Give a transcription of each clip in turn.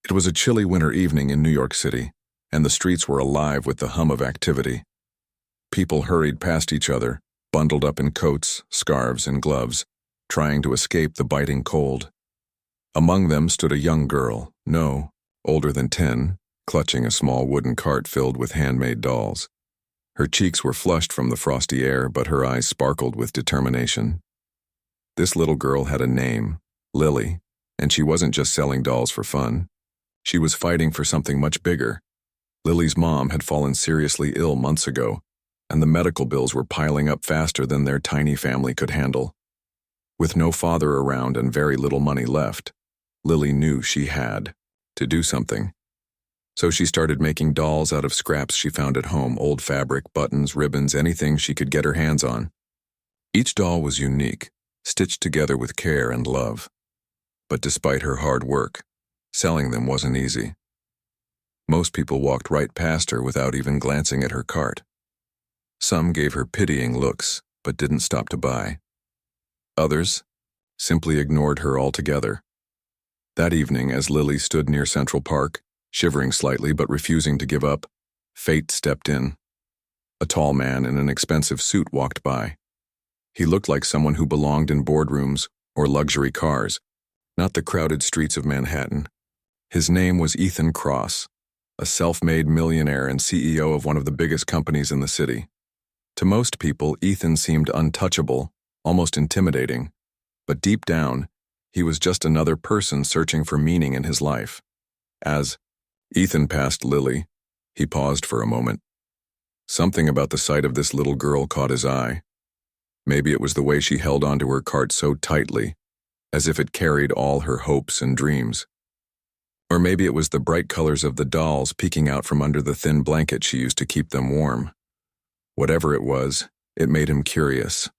It was a chilly winter evening in New York City, and the streets were alive with the hum of activity. People hurried past each other, bundled up in coats, scarves, and gloves, trying to escape the biting cold. Among them stood a young girl, no, older than 10, clutching a small wooden cart filled with handmade dolls. Her cheeks were flushed from the frosty air, but her eyes sparkled with determination. This little girl had a name, Lily, and she wasn't just selling dolls for fun. She was fighting for something much bigger. Lily's mom had fallen seriously ill months ago, and the medical bills were piling up faster than their tiny family could handle. With no father around and very little money left, Lily knew she had to do something. So she started making dolls out of scraps she found at home, old fabric, buttons, ribbons, anything she could get her hands on. Each doll was unique, stitched together with care and love. But despite her hard work, selling them wasn't easy. Most people walked right past her without even glancing at her cart. Some gave her pitying looks, but didn't stop to buy. Others simply ignored her altogether. That evening, as Lily stood near Central Park, shivering slightly but refusing to give up, fate stepped in. A tall man in an expensive suit walked by. He looked like someone who belonged in boardrooms or luxury cars, not the crowded streets of Manhattan. His name was Ethan Cross, a self-made millionaire and CEO of one of the biggest companies in the city. To most people, Ethan seemed untouchable, almost intimidating, but deep down, he was just another person searching for meaning in his life. As Ethan passed Lily, he paused for a moment. Something about the sight of this little girl caught his eye. Maybe it was the way she held onto her cart so tightly, as if it carried all her hopes and dreams. Or maybe it was the bright colors of the dolls peeking out from under the thin blanket she used to keep them warm. Whatever it was, it made him curious.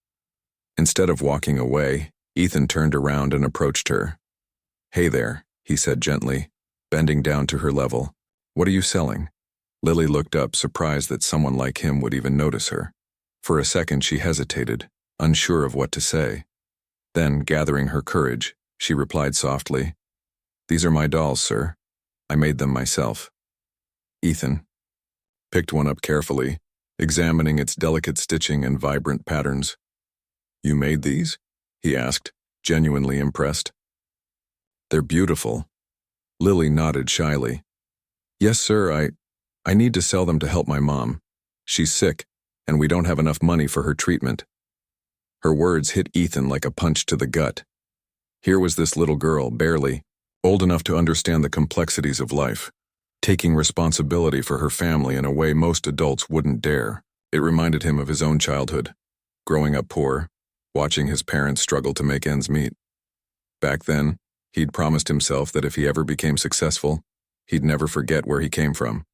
Instead of walking away, Ethan turned around and approached her. "Hey there," he said gently, bending down to her level. "What are you selling?" Lily looked up, surprised that someone like him would even notice her. For a second she hesitated, unsure of what to say. Then, gathering her courage, she replied softly, "These are my dolls, sir. I made them myself." Ethan picked one up carefully, examining its delicate stitching and vibrant patterns. "You made these?" he asked, genuinely impressed. "They're beautiful." Lily nodded shyly. "Yes, sir, I need to sell them to help my mom. She's sick, and we don't have enough money for her treatment." Her words hit Ethan like a punch to the gut. Here was this little girl, barely old enough to understand the complexities of life, taking responsibility for her family in a way most adults wouldn't dare. It reminded him of his own childhood, growing up poor, watching his parents struggle to make ends meet. Back then, he'd promised himself that if he ever became successful, he'd never forget where he came from.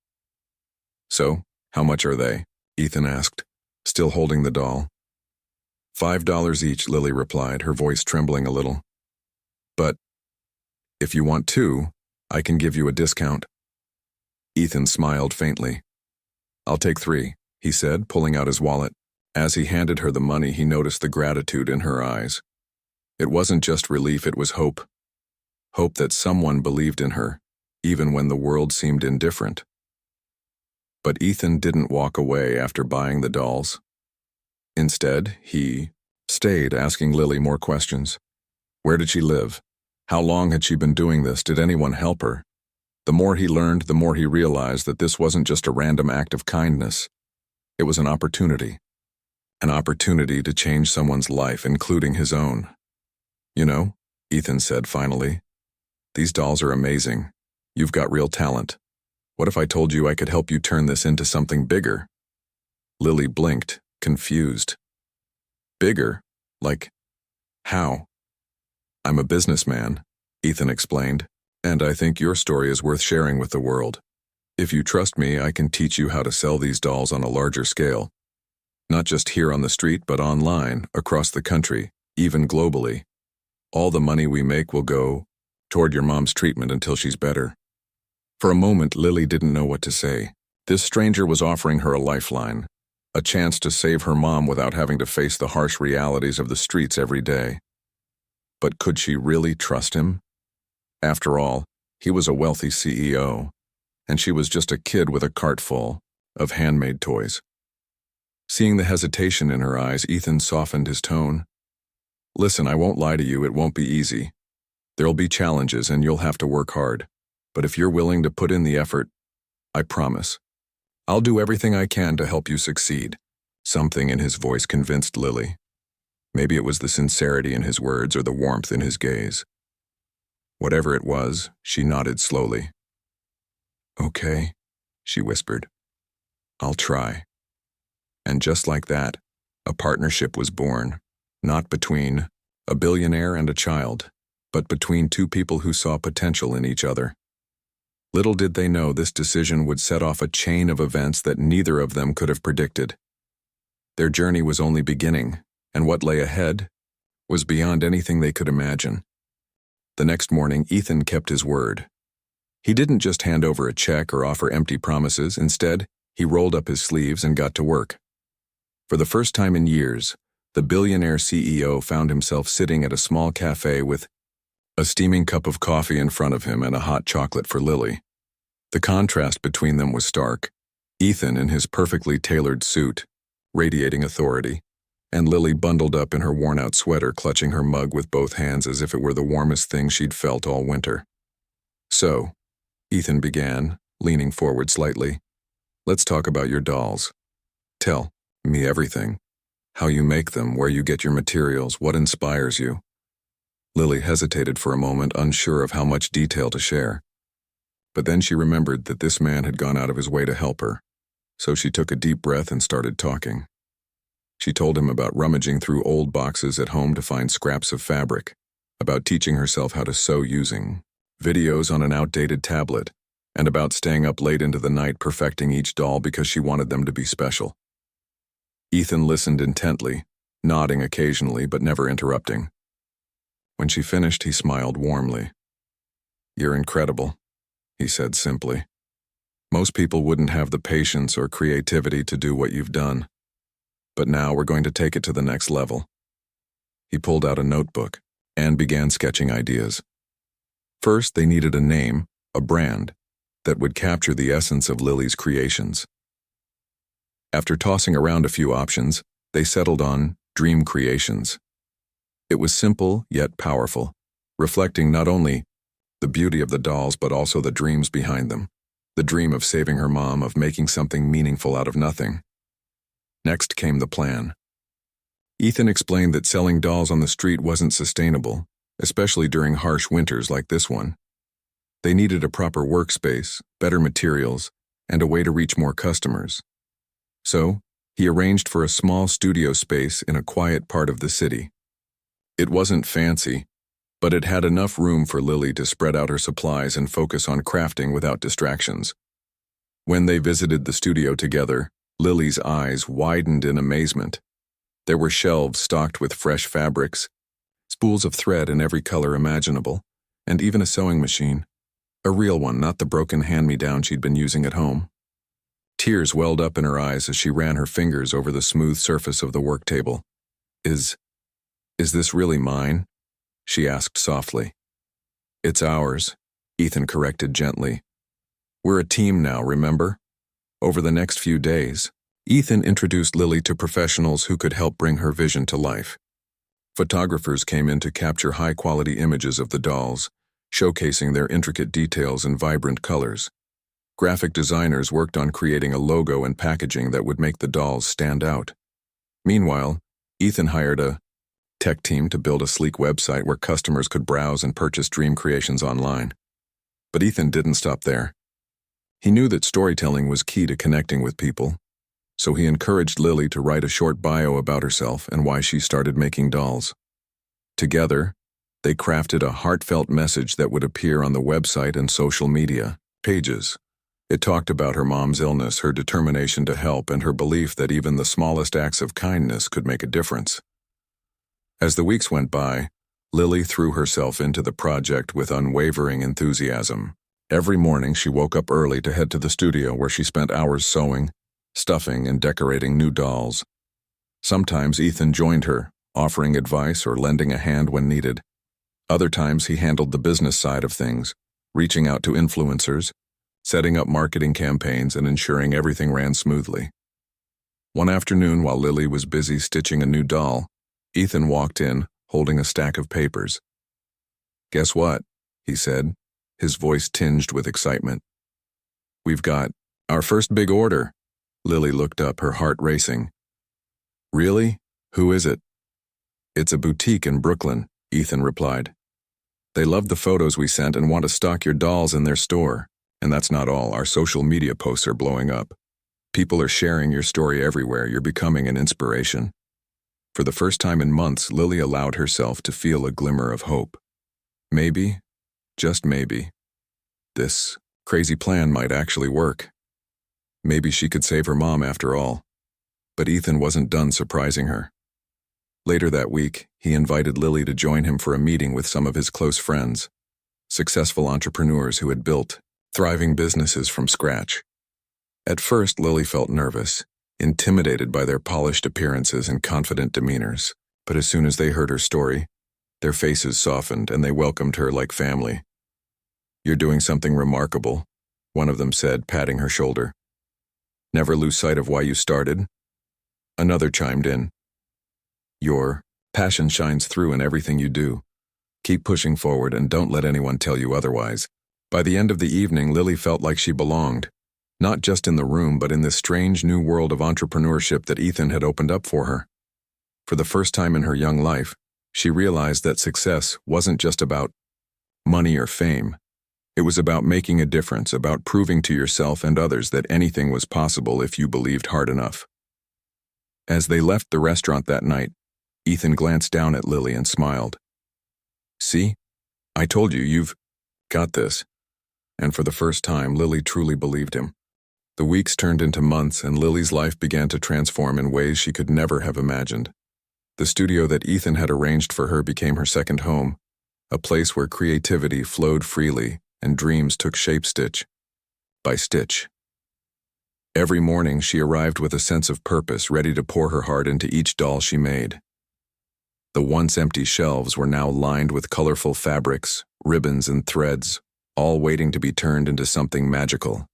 "So, how much are they?" Ethan asked, still holding the doll. $5 each, Lily replied, her voice trembling a little. "But if you want two, I can give you a discount." Ethan smiled faintly. "I'll take 3, he said, pulling out his wallet. As he handed her the money, he noticed the gratitude in her eyes. It wasn't just relief, it was hope. Hope that someone believed in her, even when the world seemed indifferent. But Ethan didn't walk away after buying the dolls. Instead, he stayed, asking Lily more questions. Where did she live? How long had she been doing this? Did anyone help her? The more he learned, the more he realized that this wasn't just a random act of kindness. It was an opportunity. An opportunity to change someone's life, including his own. "You know," Ethan said finally, "these dolls are amazing. You've got real talent. What if I told you I could help you turn this into something bigger?" Lily blinked, confused. "Bigger? Like, how?" "I'm a businessman," Ethan explained, "and I think your story is worth sharing with the world. If you trust me, I can teach you how to sell these dolls on a larger scale. Not just here on the street, but online, across the country, even globally. All the money we make will go toward your mom's treatment until she's better." For a moment, Lily didn't know what to say. This stranger was offering her a lifeline, a chance to save her mom without having to face the harsh realities of the streets every day. But could she really trust him? After all, He was a wealthy CEO, and she was just a kid with a cart full of handmade toys. Seeing the hesitation in her eyes, Ethan softened his tone. Listen, I won't lie to you, it won't be easy. There'll be challenges and you'll have to work hard. But if you're willing to put in the effort, I promise, I'll do everything I can to help you succeed. Something in his voice convinced Lily. Maybe it was the sincerity in his words or the warmth in his gaze. Whatever it was, she nodded slowly. Okay, she whispered. I'll try. And just like that, a partnership was born, not between a billionaire and a child, but between two people who saw potential in each other. Little did they know this decision would set off a chain of events that neither of them could have predicted. Their journey was only beginning, and what lay ahead was beyond anything they could imagine. The next morning, Ethan kept his word. He didn't just hand over a check or offer empty promises. Instead, he rolled up his sleeves and got to work. For the first time in years, the billionaire CEO found himself sitting at a small cafe with a steaming cup of coffee in front of him and a hot chocolate for Lily. The contrast between them was stark. Ethan in his perfectly tailored suit, radiating authority, and Lily bundled up in her worn-out sweater, clutching her mug with both hands as if it were the warmest thing she'd felt all winter. So, Ethan began, leaning forward slightly, let's talk about your dolls. Tell me everything. How you make them, where you get your materials, what inspires you. Lily hesitated for a moment, unsure of how much detail to share. But then she remembered that this man had gone out of his way to help her, so she took a deep breath and started talking. She told him about rummaging through old boxes at home to find scraps of fabric, about teaching herself how to sew using videos on an outdated tablet, and about staying up late into the night perfecting each doll because she wanted them to be special. Ethan listened intently, nodding occasionally but never interrupting. When she finished, he smiled warmly. You're incredible, he said simply. Most people wouldn't have the patience or creativity to do what you've done. But now we're going to take it to the next level. He pulled out a notebook and began sketching ideas. First, they needed a name, a brand, that would capture the essence of Lily's creations. After tossing around a few options, they settled on Dream Creations. It was simple yet powerful, reflecting not only the beauty of the dolls but also the dreams behind them. The dream of saving her mom, of making something meaningful out of nothing. Next came the plan. Ethan explained that selling dolls on the street wasn't sustainable, especially during harsh winters like this one. They needed a proper workspace, better materials, and a way to reach more customers. So, he arranged for a small studio space in a quiet part of the city. It wasn't fancy, but it had enough room for Lily to spread out her supplies and focus on crafting without distractions. When they visited the studio together, Lily's eyes widened in amazement. There were shelves stocked with fresh fabrics, spools of thread in every color imaginable, and even a sewing machine. A real one, not the broken hand-me-down she'd been using at home. Tears welled up in her eyes as she ran her fingers over the smooth surface of the work table. Is this really mine? She asked softly. It's ours, Ethan corrected gently. We're a team now, remember? Over the next few days, Ethan introduced Lily to professionals who could help bring her vision to life. Photographers came in to capture high-quality images of the dolls, showcasing their intricate details and vibrant colors. Graphic designers worked on creating a logo and packaging that would make the dolls stand out. Meanwhile, Ethan hired a tech team to build a sleek website where customers could browse and purchase dream creations online. But Ethan didn't stop there. He knew that storytelling was key to connecting with people, so he encouraged Lily to write a short bio about herself and why she started making dolls. Together, they crafted a heartfelt message that would appear on the website and social media pages. It talked about her mom's illness, her determination to help, and her belief that even the smallest acts of kindness could make a difference. As the weeks went by, Lily threw herself into the project with unwavering enthusiasm. Every morning she woke up early to head to the studio where she spent hours sewing, stuffing, and decorating new dolls. Sometimes Ethan joined her, offering advice or lending a hand when needed. Other times he handled the business side of things, reaching out to influencers, setting up marketing campaigns, and ensuring everything ran smoothly. One afternoon, while Lily was busy stitching a new doll, Ethan walked in, holding a stack of papers. "Guess what?" he said, his voice tinged with excitement. "We've got our first big order." Lily looked up, her heart racing. "Really? Who is it?" "It's a boutique in Brooklyn," Ethan replied. "They love the photos we sent and want to stock your dolls in their store. And that's not all. Our social media posts are blowing up. People are sharing your story everywhere. You're becoming an inspiration." For the first time in months, Lily allowed herself to feel a glimmer of hope. Maybe, just maybe, this crazy plan might actually work. Maybe she could save her mom after all. But Ethan wasn't done surprising her. Later that week, he invited Lily to join him for a meeting with some of his close friends, successful entrepreneurs who had built thriving businesses from scratch. At first, Lily felt nervous, intimidated by their polished appearances and confident demeanors, but as soon as they heard her story, their faces softened and they welcomed her like family. "You're doing something remarkable," one of them said, patting her shoulder. "Never lose sight of why you started." Another chimed in. "Your passion shines through in everything you do. Keep pushing forward and don't let anyone tell you otherwise." By the end of the evening, Lily felt like she belonged, not just in the room, but in this strange new world of entrepreneurship that Ethan had opened up for her. For the first time in her young life, she realized that success wasn't just about money or fame. It was about making a difference, about proving to yourself and others that anything was possible if you believed hard enough. As they left the restaurant that night, Ethan glanced down at Lily and smiled. "See? I told you, you've got this." And for the first time, Lily truly believed him. The weeks turned into months, and Lily's life began to transform in ways she could never have imagined. The studio that Ethan had arranged for her became her second home, a place where creativity flowed freely and dreams took shape stitch by stitch. Every morning, she arrived with a sense of purpose, ready to pour her heart into each doll she made. The once empty shelves were now lined with colorful fabrics, ribbons, and threads, all waiting to be turned into something magical.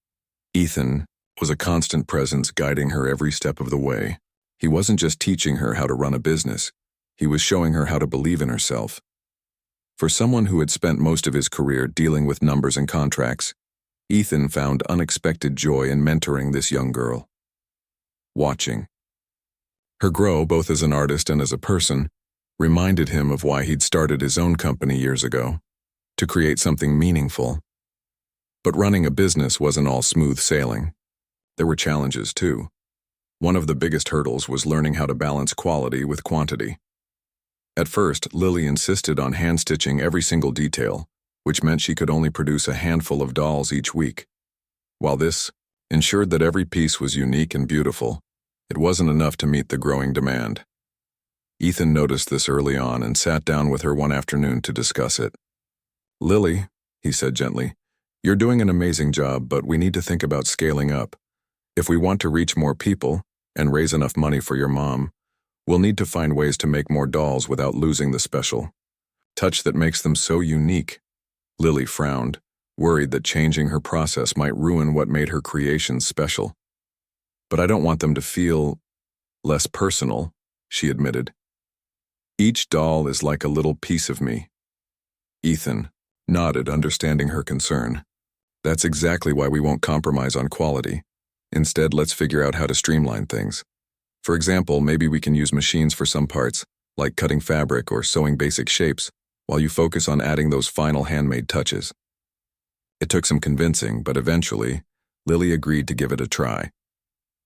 Ethan was a constant presence, guiding her every step of the way. He wasn't just teaching her how to run a business, he was showing her how to believe in herself. For someone who had spent most of his career dealing with numbers and contracts, Ethan found unexpected joy in mentoring this young girl. Watching her grow both as an artist and as a person reminded him of why he'd started his own company years ago, to create something meaningful. But running a business wasn't all smooth sailing. There were challenges too. One of the biggest hurdles was learning how to balance quality with quantity. At first, Lily insisted on hand-stitching every single detail, which meant she could only produce a handful of dolls each week. While this ensured that every piece was unique and beautiful, it wasn't enough to meet the growing demand. Ethan noticed this early on and sat down with her one afternoon to discuss it. "Lily," he said gently, "you're doing an amazing job, but we need to think about scaling up. If we want to reach more people and raise enough money for your mom, we'll need to find ways to make more dolls without losing the special touch that makes them so unique." Lily frowned, worried that changing her process might ruin what made her creations special. "But I don't want them to feel less personal," she admitted. "Each doll is like a little piece of me." Ethan nodded, understanding her concern. "That's exactly why we won't compromise on quality. Instead, let's figure out how to streamline things. For example, maybe we can use machines for some parts, like cutting fabric or sewing basic shapes, while you focus on adding those final handmade touches." It took some convincing, but eventually, Lily agreed to give it a try.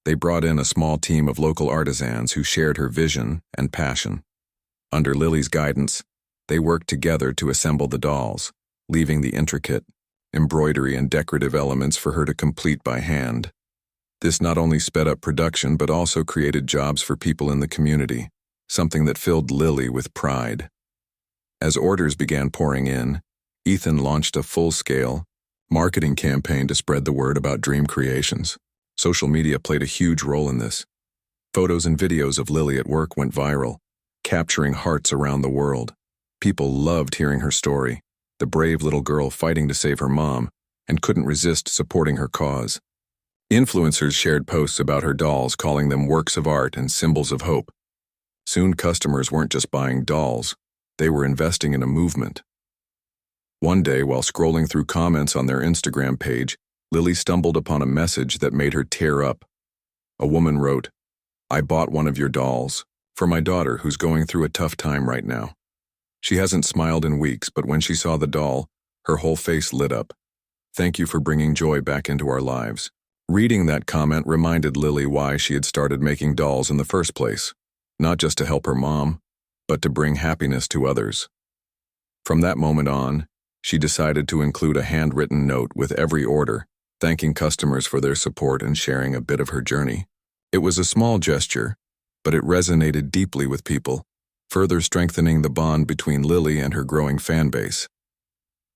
They brought in a small team of local artisans who shared her vision and passion. Under Lily's guidance, they worked together to assemble the dolls, leaving the intricate embroidery and decorative elements for her to complete by hand. This not only sped up production but also created jobs for people in the community, something that filled Lily with pride. As orders began pouring in, Ethan launched a full-scale marketing campaign to spread the word about dream creations. Social media played a huge role in this. Photos and videos of Lily at work went viral, capturing hearts around the world. People loved hearing her story, the brave little girl fighting to save her mom, and couldn't resist supporting her cause. Influencers shared posts about her dolls, calling them works of art and symbols of hope. Soon customers weren't just buying dolls, they were investing in a movement. One day, while scrolling through comments on their Instagram page, Lily stumbled upon a message that made her tear up. A woman wrote, "I bought one of your dolls for my daughter who's going through a tough time right now. She hasn't smiled in weeks, but when she saw the doll, her whole face lit up. Thank you for bringing joy back into our lives." Reading that comment reminded Lily why she had started making dolls in the first place, not just to help her mom, but to bring happiness to others. From that moment on, she decided to include a handwritten note with every order, thanking customers for their support and sharing a bit of her journey. It was a small gesture, but it resonated deeply with people, further strengthening the bond between Lily and her growing fan base.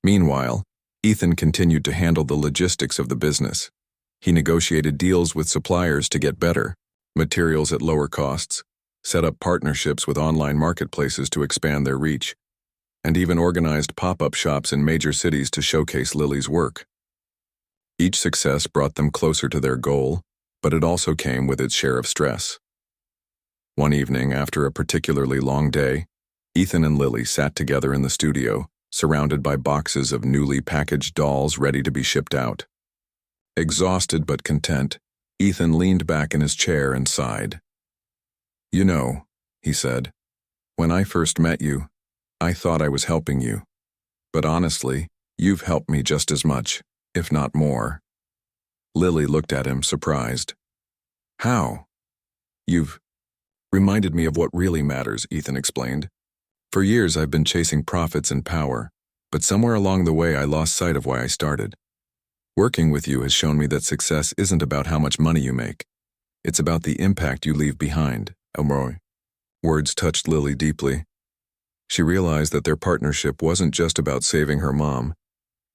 Meanwhile, Ethan continued to handle the logistics of the business. He negotiated deals with suppliers to get better materials at lower costs, set up partnerships with online marketplaces to expand their reach, and even organized pop-up shops in major cities to showcase Lily's work. Each success brought them closer to their goal, but it also came with its share of stress. One evening, after a particularly long day, Ethan and Lily sat together in the studio, surrounded by boxes of newly packaged dolls ready to be shipped out. Exhausted but content, Ethan leaned back in his chair and sighed. "You know," he said, "when I first met you, I thought I was helping you. But honestly, you've helped me just as much, if not more." Lily looked at him, surprised. "How?" "You've reminded me of what really matters," Ethan explained. "For years I've been chasing profits and power, but somewhere along the way I lost sight of why I started. Working with you has shown me that success isn't about how much money you make. It's about the impact you leave behind." Elroy. Words touched Lily deeply. She realized that their partnership wasn't just about saving her mom.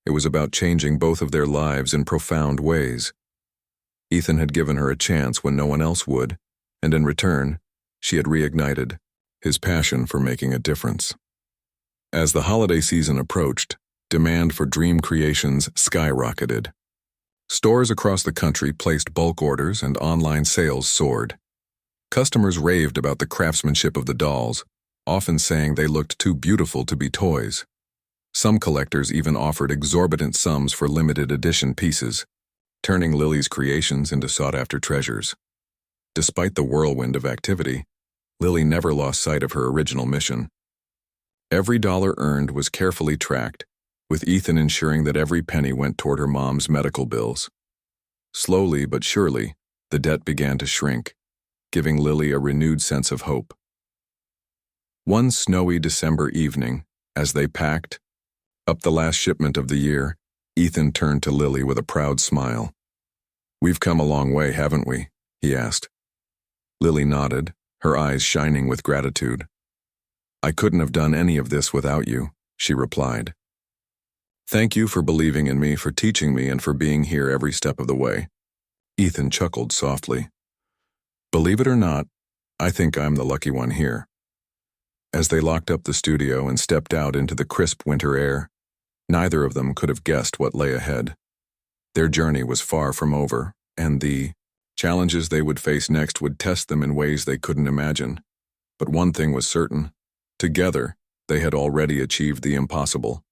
It was about changing both of their lives in profound ways. Ethan had given her a chance when no one else would, and in return, she had reignited his passion for making a difference. As the holiday season approached, demand for dream creations skyrocketed. Stores across the country placed bulk orders and online sales soared. Customers raved about the craftsmanship of the dolls, often saying they looked too beautiful to be toys. Some collectors even offered exorbitant sums for limited edition pieces, turning Lily's creations into sought-after treasures. Despite the whirlwind of activity, Lily never lost sight of her original mission. Every dollar earned was carefully tracked, with Ethan ensuring that every penny went toward her mom's medical bills. Slowly but surely, the debt began to shrink, giving Lily a renewed sense of hope. One snowy December evening, as they packed up the last shipment of the year, Ethan turned to Lily with a proud smile. "We've come a long way, haven't we?" he asked. Lily nodded, her eyes shining with gratitude. "I couldn't have done any of this without you," she replied. "Thank you for believing in me, for teaching me, and for being here every step of the way." Ethan chuckled softly. "Believe it or not, I think I'm the lucky one here." As they locked up the studio and stepped out into the crisp winter air, neither of them could have guessed what lay ahead. Their journey was far from over, and the challenges they would face next would test them in ways they couldn't imagine. But one thing was certain: together, they had already achieved the impossible.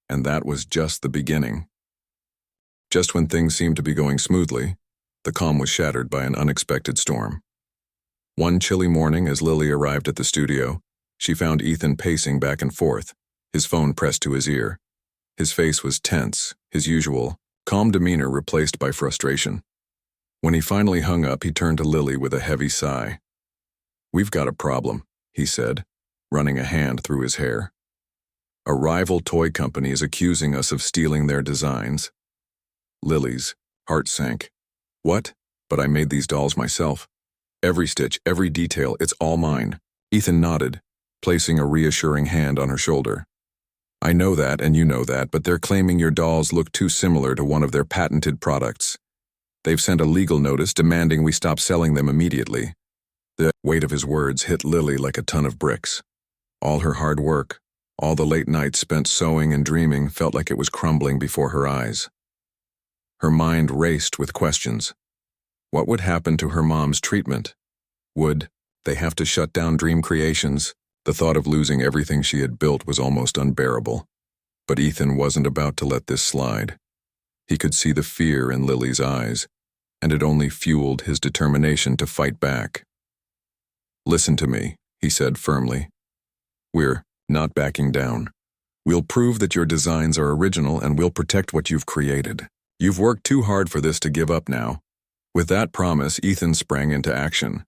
And that was just the beginning. Just when things seemed to be going smoothly, the calm was shattered by an unexpected storm. One chilly morning, as Lily arrived at the studio, she found Ethan pacing back and forth, his phone pressed to his ear. His face was tense, his usual calm demeanor replaced by frustration. When he finally hung up, he turned to Lily with a heavy sigh. "We've got a problem," he said, running a hand through his hair. "A rival toy company is accusing us of stealing their designs." Lily's heart sank. "What? But I made these dolls myself. Every stitch, every detail, it's all mine." Ethan nodded, placing a reassuring hand on her shoulder. "I know that and you know that, but they're claiming your dolls look too similar to one of their patented products. They've sent a legal notice demanding we stop selling them immediately." The weight of his words hit Lily like a ton of bricks. All her hard work, All the late nights spent sewing and dreaming felt like it was crumbling before her eyes. Her mind raced with questions. What would happen to her mom's treatment? Would they have to shut down Dream Creations? The thought of losing everything she had built was almost unbearable. But Ethan wasn't about to let this slide. He could see the fear in Lily's eyes, and it only fueled his determination to fight back. "Listen to me," he said firmly. "We're not backing down. We'll prove that your designs are original and we'll protect what you've created. You've worked too hard for this to give up now." With that promise, Ethan sprang into action.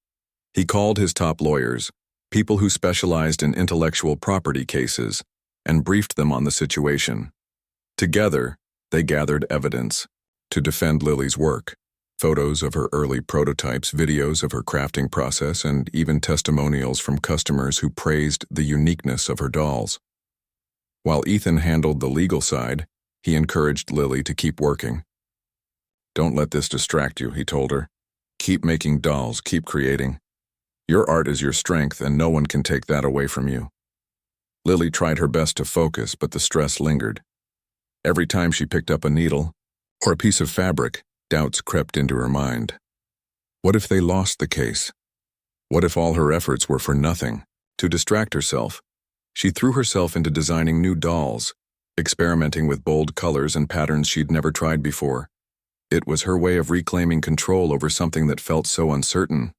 He called his top lawyers, people who specialized in intellectual property cases, and briefed them on the situation. Together, they gathered evidence to defend Lily's work. Photos of her early prototypes, videos of her crafting process, and even testimonials from customers who praised the uniqueness of her dolls. While Ethan handled the legal side, he encouraged Lily to keep working. "Don't let this distract you," he told her. "Keep making dolls, keep creating. Your art is your strength, and no one can take that away from you." Lily tried her best to focus, but the stress lingered. Every time she picked up a needle or a piece of fabric, doubts crept into her mind. What if they lost the case? What if all her efforts were for nothing? To distract herself, she threw herself into designing new dolls, experimenting with bold colors and patterns she'd never tried before. It was her way of reclaiming control over something that felt so uncertain.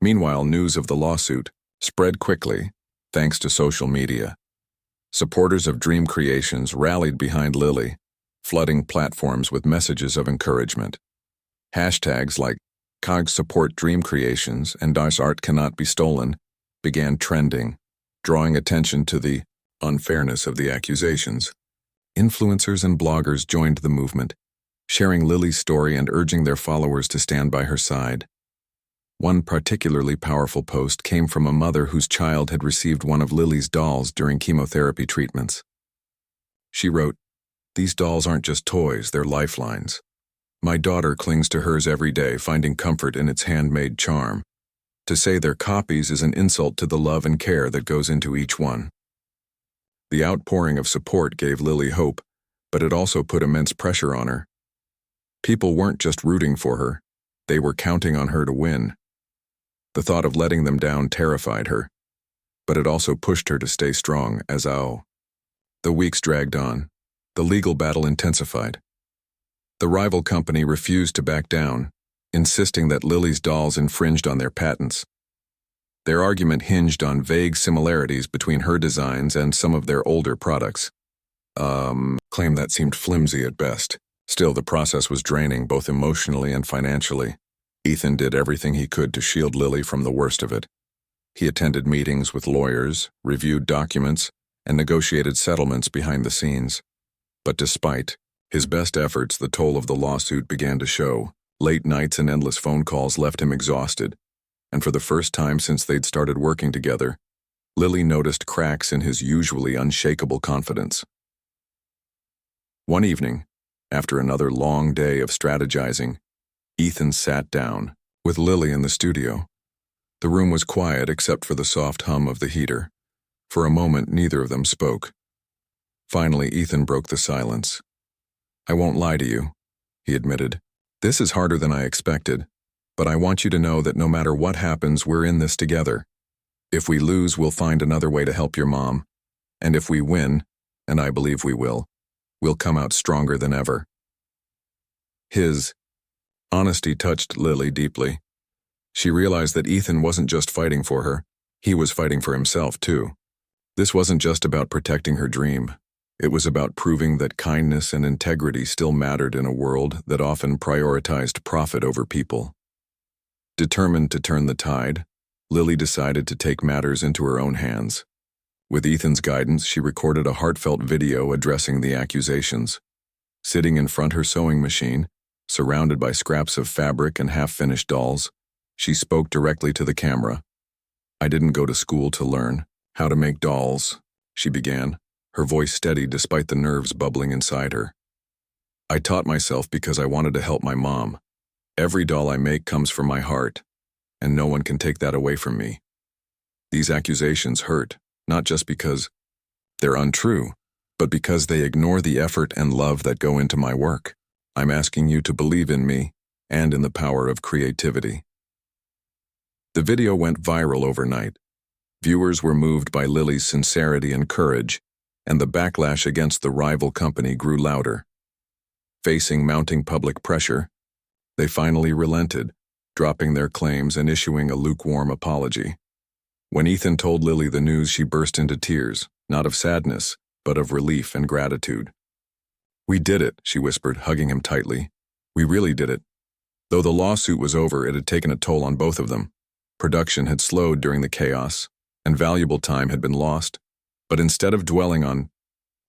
Meanwhile, news of the lawsuit spread quickly, thanks to social media. Supporters of Dream Creations rallied behind Lily, flooding platforms with messages of encouragement. Hashtags like "COG support Dream Creations" and "Das art cannot be stolen" began trending, drawing attention to the unfairness of the accusations. Influencers and bloggers joined the movement, sharing Lily's story and urging their followers to stand by her side. One particularly powerful post came from a mother whose child had received one of Lily's dolls during chemotherapy treatments. She wrote, "These dolls aren't just toys, they're lifelines. My daughter clings to hers every day, finding comfort in its handmade charm. To say they're copies is an insult to the love and care that goes into each one." The outpouring of support gave Lily hope, but it also put immense pressure on her. People weren't just rooting for her, they were counting on her to win. The thought of letting them down terrified her, but it also pushed her to stay strong as The weeks dragged on. The legal battle intensified. The rival company refused to back down, insisting that Lily's dolls infringed on their patents. Their argument hinged on vague similarities between her designs and some of their older products. Claim that seemed flimsy at best. Still, the process was draining both emotionally and financially. Ethan did everything he could to shield Lily from the worst of it. He attended meetings with lawyers, reviewed documents, and negotiated settlements behind the scenes. But despite his best efforts, the toll of the lawsuit began to show. Late nights and endless phone calls left him exhausted, and for the first time since they'd started working together, Lily noticed cracks in his usually unshakable confidence. One evening, after another long day of strategizing, Ethan sat down, with Lily in the studio. The room was quiet except for the soft hum of the heater. For a moment, neither of them spoke. Finally, Ethan broke the silence. "I won't lie to you," he admitted. "This is harder than I expected, but I want you to know that no matter what happens, we're in this together. If we lose, we'll find another way to help your mom. And if we win, and I believe we will, we'll come out stronger than ever." His honesty touched Lily deeply. She realized that Ethan wasn't just fighting for her, he was fighting for himself too. This wasn't just about protecting her dream. It was about proving that kindness and integrity still mattered in a world that often prioritized profit over people. Determined to turn the tide, Lily decided to take matters into her own hands. With Ethan's guidance, she recorded a heartfelt video addressing the accusations. Sitting in front her sewing machine, surrounded by scraps of fabric and half-finished dolls, she spoke directly to the camera. "I didn't go to school to learn how to make dolls," she began, her voice steady despite the nerves bubbling inside her. "I taught myself because I wanted to help my mom. Every doll I make comes from my heart, and no one can take that away from me. These accusations hurt, not just because They're untrue, but because they ignore the effort and love that go into my work. I'm asking you to believe in me and in the power of creativity. The video went viral overnight. Viewers were moved by Lily's sincerity and courage, and the backlash against the rival company grew louder. Facing mounting public pressure, they finally relented, dropping their claims and issuing a lukewarm apology. When Ethan told Lily the news, she burst into tears, not of sadness, but of relief and gratitude. "We did it," she whispered, hugging him tightly. "We really did it." Though the lawsuit was over, it had taken a toll on both of them. Production had slowed during the chaos, and valuable time had been lost. But instead of dwelling on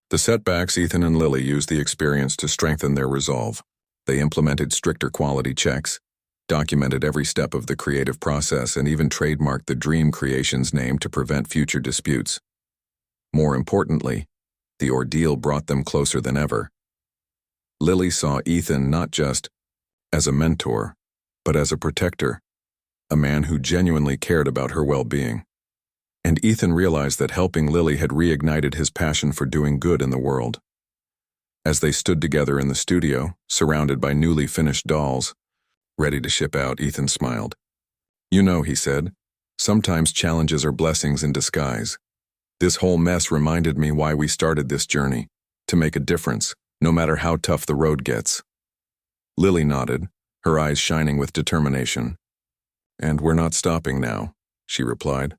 the setbacks, Ethan and Lily used the experience to strengthen their resolve. They implemented stricter quality checks, documented every step of the creative process, and even trademarked the Dream Creations name to prevent future disputes. More importantly, the ordeal brought them closer than ever. Lily saw Ethan not just as a mentor, but as a protector, a man who genuinely cared about her well-being. And Ethan realized that helping Lily had reignited his passion for doing good in the world. As they stood together in the studio, surrounded by newly finished dolls, ready to ship out, Ethan smiled. "You know," he said, "sometimes challenges are blessings in disguise. This whole mess reminded me why we started this journey, to make a difference, no matter how tough the road gets." Lily nodded, her eyes shining with determination. "And we're not stopping now," she replied.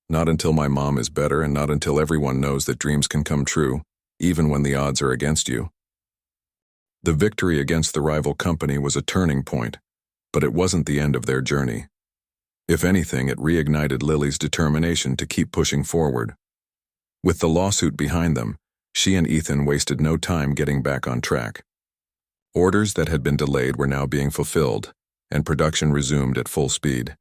"Not until my mom is better, and not until everyone knows that dreams can come true, even when the odds are against you." The victory against the rival company was a turning point, but it wasn't the end of their journey. If anything, it reignited Lily's determination to keep pushing forward. With the lawsuit behind them, she and Ethan wasted no time getting back on track. Orders that had been delayed were now being fulfilled, and production resumed at full speed.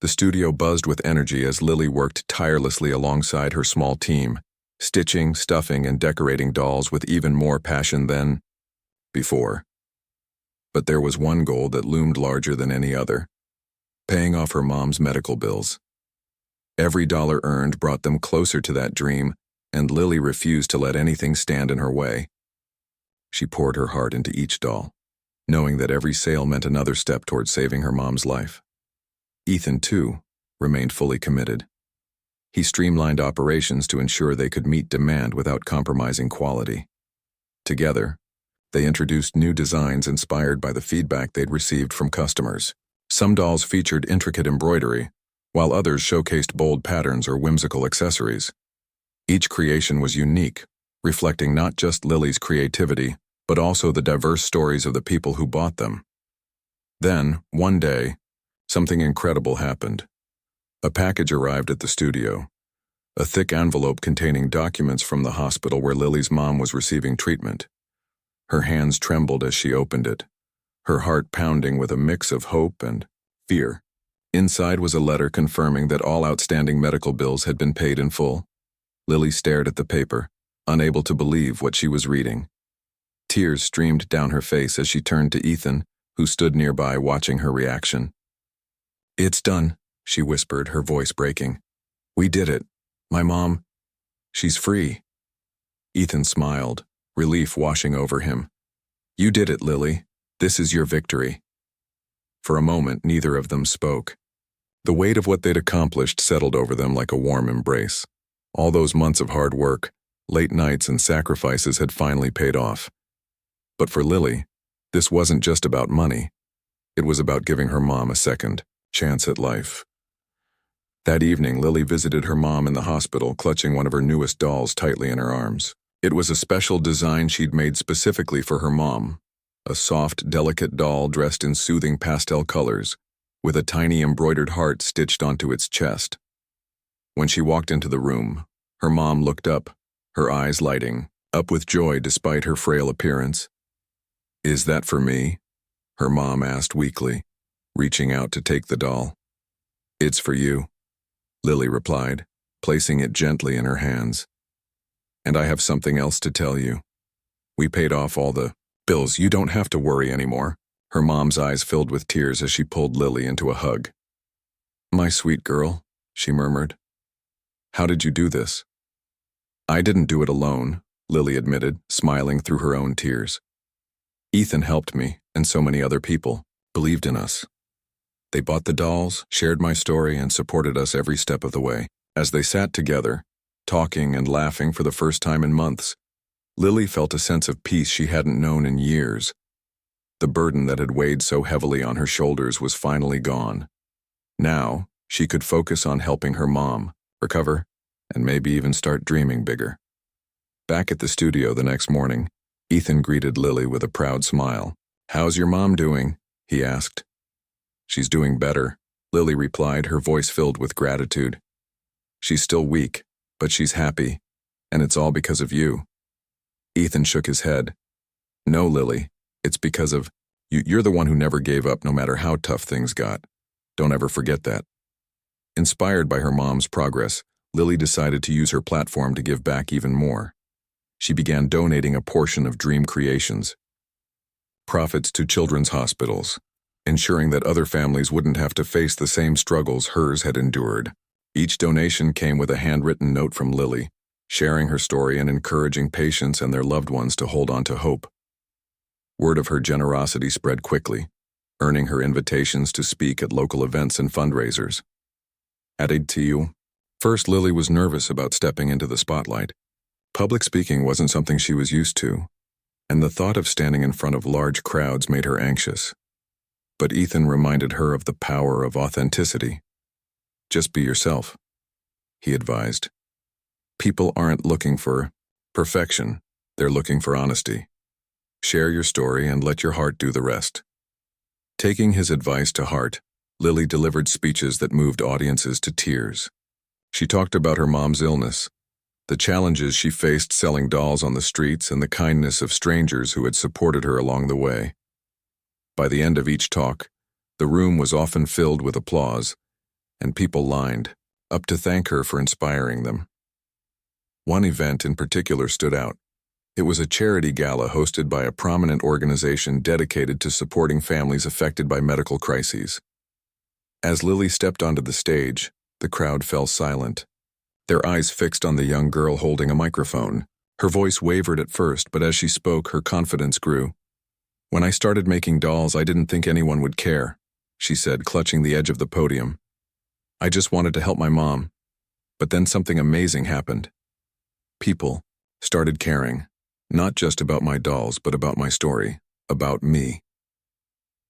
The studio buzzed with energy as Lily worked tirelessly alongside her small team, stitching, stuffing, and decorating dolls with even more passion than before. But there was one goal that loomed larger than any other: paying off her mom's medical bills. Every dollar earned brought them closer to that dream, and Lily refused to let anything stand in her way. She poured her heart into each doll, knowing that every sale meant another step toward saving her mom's life. Ethan, too, remained fully committed. He streamlined operations to ensure they could meet demand without compromising quality. Together, they introduced new designs inspired by the feedback they'd received from customers. Some dolls featured intricate embroidery, while others showcased bold patterns or whimsical accessories. Each creation was unique, reflecting not just Lily's creativity, but also the diverse stories of the people who bought them. Then, one day, something incredible happened. A package arrived at the studio, a thick envelope containing documents from the hospital where Lily's mom was receiving treatment. Her hands trembled as she opened it, her heart pounding with a mix of hope and fear. Inside was a letter confirming that all outstanding medical bills had been paid in full. Lily stared at the paper, unable to believe what she was reading. Tears streamed down her face as she turned to Ethan, who stood nearby watching her reaction. "It's done," she whispered, her voice breaking. "We did it. My mom, she's free." Ethan smiled, relief washing over him. "You did it, Lily. This is your victory." For a moment, neither of them spoke. The weight of what they'd accomplished settled over them like a warm embrace. All those months of hard work, late nights, and sacrifices had finally paid off. But for Lily, this wasn't just about money. It was about giving her mom a second chance at life. That evening, Lily visited her mom in the hospital, clutching one of her newest dolls tightly in her arms. It was a special design she'd made specifically for her mom, a soft, delicate doll dressed in soothing pastel colors, with a tiny embroidered heart stitched onto its chest. When she walked into the room, her mom looked up, her eyes lighting up with joy despite her frail appearance. "Is that for me?" her mom asked weakly, reaching out to take the doll. "It's for you," Lily replied, placing it gently in her hands. "And I have something else to tell you. We paid off all the bills. You don't have to worry anymore." Her mom's eyes filled with tears as she pulled Lily into a hug. "My sweet girl," she murmured. "How did you do this?" I didn't do it alone, Lily admitted, smiling through her own tears. Ethan helped me, and so many other people believed in us. They bought the dolls, shared my story, and supported us every step of the way. As they sat together, talking and laughing for the first time in months, Lily felt a sense of peace she hadn't known in years. The burden that had weighed so heavily on her shoulders was finally gone. Now, she could focus on helping her mom recover and maybe even start dreaming bigger. Back at the studio the next morning, Ethan greeted Lily with a proud smile. "How's your mom doing?" he asked. "She's doing better," Lily replied, her voice filled with gratitude. "She's still weak, but she's happy, and it's all because of you." Ethan shook his head. "No, Lily, it's because of you. You're the one who never gave up no matter how tough things got. Don't ever forget that." Inspired by her mom's progress, Lily decided to use her platform to give back even more. She began donating a portion of Dream Creations' profits to children's hospitals, ensuring that other families wouldn't have to face the same struggles hers had endured. Each donation came with a handwritten note from Lily, sharing her story and encouraging patients and their loved ones to hold on to hope. Word of her generosity spread quickly, earning her invitations to speak at local events and fundraisers. Added to you. First, Lily was nervous about stepping into the spotlight. Public speaking wasn't something she was used to, and the thought of standing in front of large crowds made her anxious. But Ethan reminded her of the power of authenticity. "Just be yourself," he advised. "People aren't looking for perfection, they're looking for honesty. Share your story and let your heart do the rest." Taking his advice to heart, Lily delivered speeches that moved audiences to tears. She talked about her mom's illness, the challenges she faced selling dolls on the streets, and the kindness of strangers who had supported her along the way. By the end of each talk, the room was often filled with applause, and people lined up to thank her for inspiring them. One event in particular stood out. It was a charity gala hosted by a prominent organization dedicated to supporting families affected by medical crises. As Lily stepped onto the stage, the crowd fell silent, their eyes fixed on the young girl holding a microphone. Her voice wavered at first, but as she spoke, her confidence grew. "When I started making dolls, I didn't think anyone would care," she said, clutching the edge of the podium. "I just wanted to help my mom. But then something amazing happened. People started caring, not just about my dolls, but about my story, about me.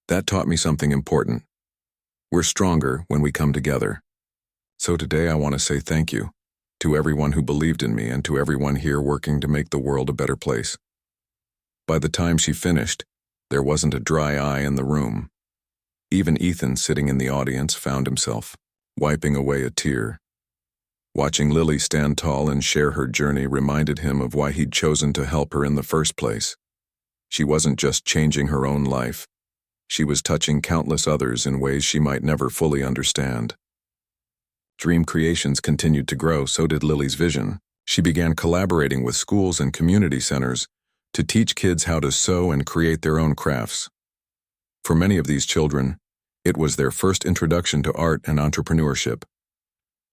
That taught me something important. We're stronger when we come together. So today I want to say thank you to everyone who believed in me and to everyone here working to make the world a better place." By the time she finished, there wasn't a dry eye in the room. Even Ethan, sitting in the audience, found himself wiping away a tear. Watching Lily stand tall and share her journey reminded him of why he'd chosen to help her in the first place. She wasn't just changing her own life. She was touching countless others in ways she might never fully understand. Dream Creations continued to grow, so did Lily's vision. She began collaborating with schools and community centers to teach kids how to sew and create their own crafts. For many of these children, it was their first introduction to art and entrepreneurship.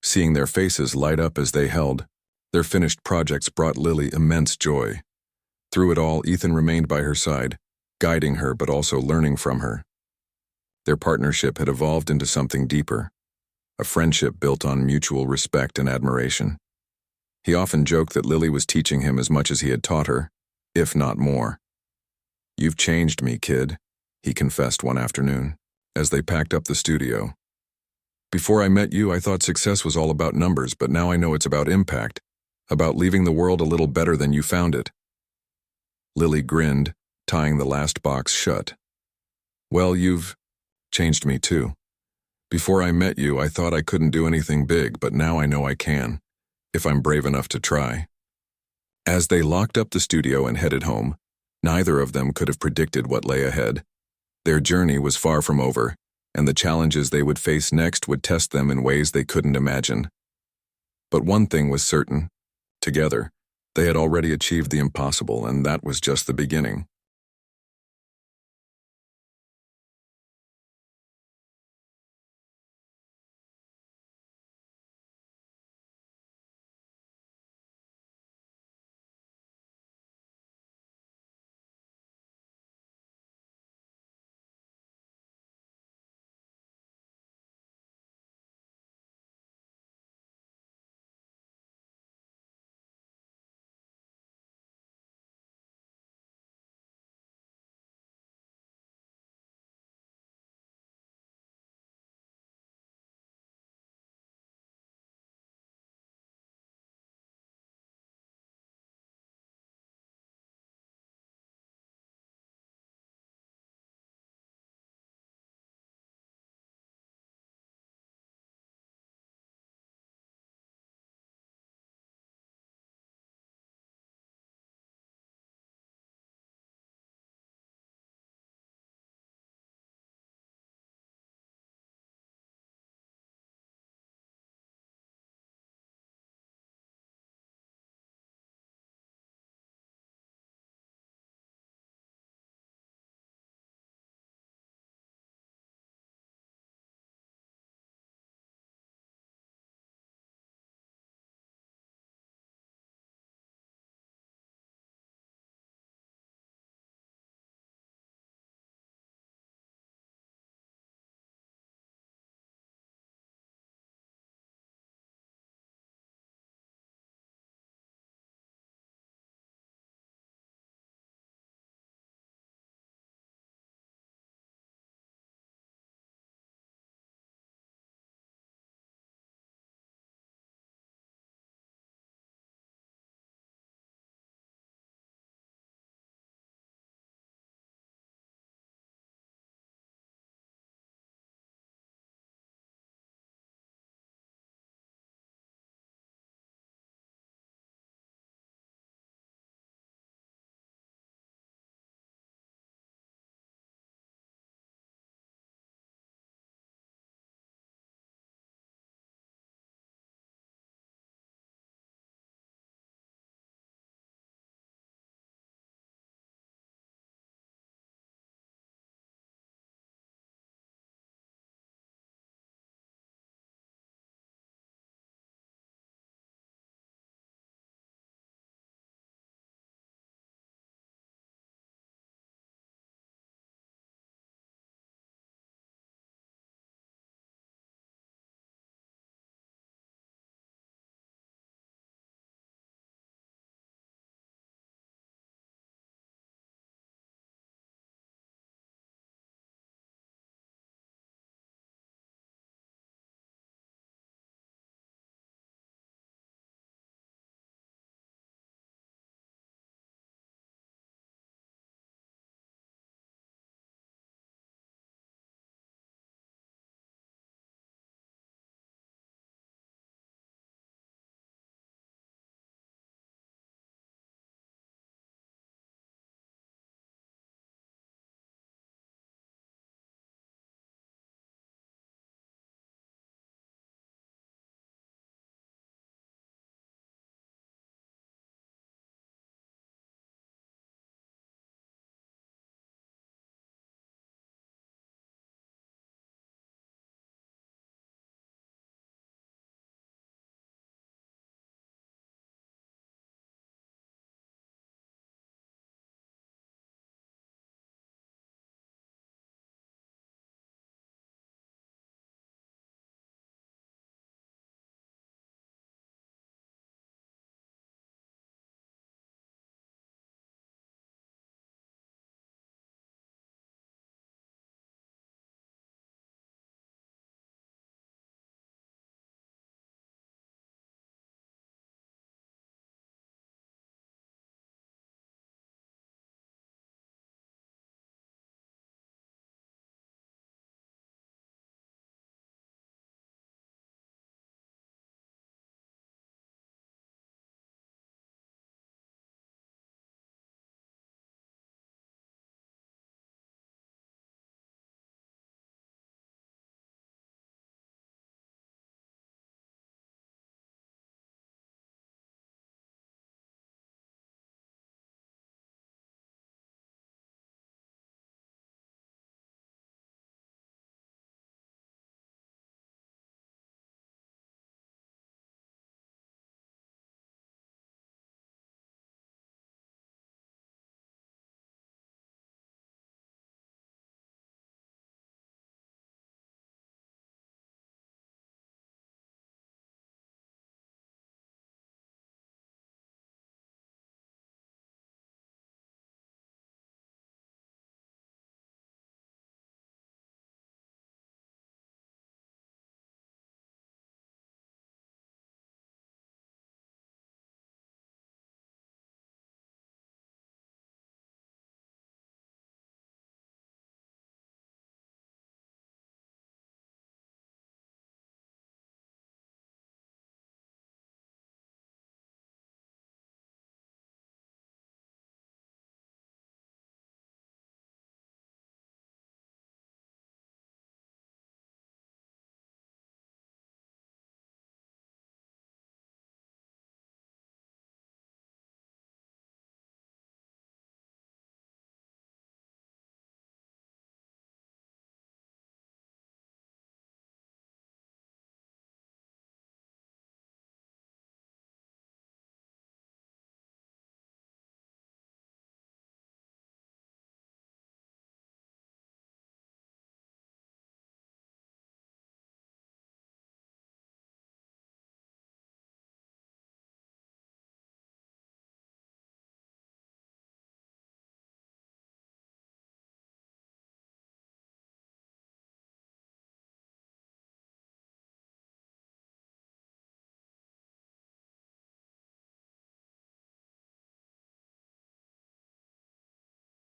Seeing their faces light up as they held their finished projects brought Lily immense joy. Through it all, Ethan remained by her side, guiding her but also learning from her. Their partnership had evolved into something deeper, a friendship built on mutual respect and admiration. He often joked that Lily was teaching him as much as he had taught her, if not more. "You've changed me, kid," he confessed one afternoon, as they packed up the studio. "Before I met you, I thought success was all about numbers, but now I know it's about impact, about leaving the world a little better than you found it." Lily grinned, tying the last box shut. "Well, you've changed me too. Before I met you, I thought I couldn't do anything big, but now I know I can, if I'm brave enough to try." As they locked up the studio and headed home, neither of them could have predicted what lay ahead. Their journey was far from over, and the challenges they would face next would test them in ways they couldn't imagine. But one thing was certain. Together, they had already achieved the impossible, and that was just the beginning.